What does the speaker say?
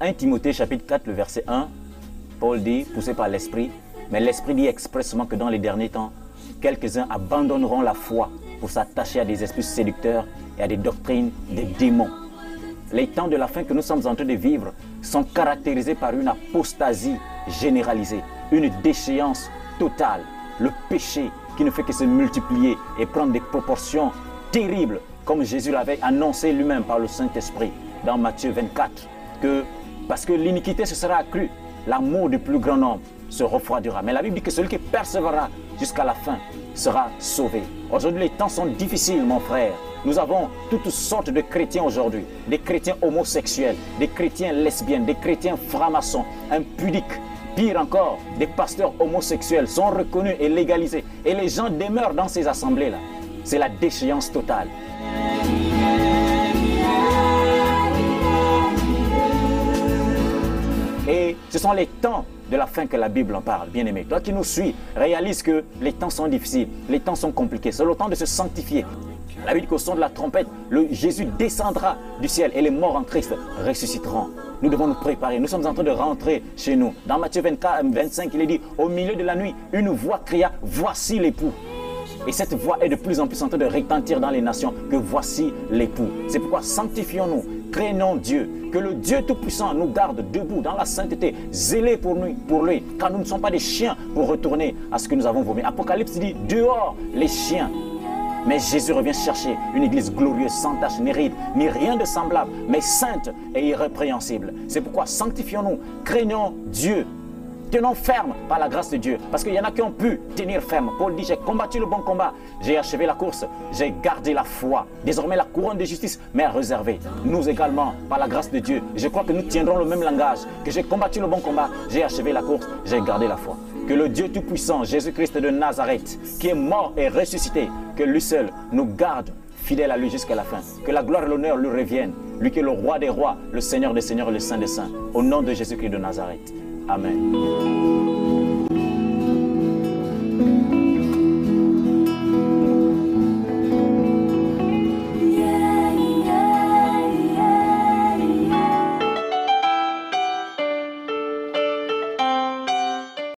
1 Timothée chapitre 4, le verset 1, Paul dit, poussé par l'Esprit, mais l'Esprit dit expressément que dans les derniers temps, quelques-uns abandonneront la foi pour s'attacher à des esprits séducteurs et à des doctrines des démons. Les temps de la fin que nous sommes en train de vivre sont caractérisés par une apostasie généralisée, une déchéance totale, le péché qui ne fait que se multiplier et prendre des proportions terribles, comme Jésus l'avait annoncé lui-même par le Saint-Esprit dans Matthieu 24, que parce que l'iniquité se sera accrue, l'amour du plus grand nombre se refroidira. Mais la Bible dit que celui qui persévérera jusqu'à la fin sera sauvé. Aujourd'hui, les temps sont difficiles, mon frère. Nous avons toutes sortes de chrétiens aujourd'hui, des chrétiens homosexuels, des chrétiens lesbiennes, des chrétiens francs-maçons, impudiques. Pire encore, des pasteurs homosexuels sont reconnus et légalisés. Et les gens demeurent dans ces assemblées-là. C'est la déchéance totale. Et ce sont les temps de la fin que la Bible en parle, bien-aimé. Toi qui nous suis, réalise que les temps sont difficiles, les temps sont compliqués. C'est le temps de se sanctifier. La Bible dit qu'au son de la trompette, Jésus descendra du ciel et les morts en Christ ressusciteront. Nous devons nous préparer. Nous sommes en train de rentrer chez nous. Dans Matthieu 25, il est dit, au milieu de la nuit, une voix cria, voici l'époux. Et cette voix est de plus en plus en train de retentir dans les nations que voici l'époux. C'est pourquoi sanctifions-nous, craignons Dieu, que le Dieu Tout-Puissant nous garde debout dans la sainteté, zélés pour lui, car nous ne sommes pas des chiens pour retourner à ce que nous avons vomi. Apocalypse dit, dehors les chiens. Mais Jésus revient chercher une église glorieuse, sans tache, ni ride, ni rien de semblable, mais sainte et irrépréhensible. C'est pourquoi sanctifions-nous, craignons Dieu. Tenons ferme par la grâce de Dieu, parce qu'il y en a qui ont pu tenir ferme. Paul dit, j'ai combattu le bon combat, j'ai achevé la course, j'ai gardé la foi. Désormais, la couronne de justice m'est réservée. Nous également, par la grâce de Dieu, je crois que nous tiendrons le même langage, que j'ai combattu le bon combat, j'ai achevé la course, j'ai gardé la foi. Que le Dieu Tout-Puissant, Jésus-Christ de Nazareth, qui est mort et ressuscité, que lui seul nous garde fidèles à lui jusqu'à la fin. Que la gloire et l'honneur lui reviennent, lui qui est le roi des rois, le Seigneur des seigneurs et le Saint des saints. Au nom de Jésus-Christ de Nazareth. Amen.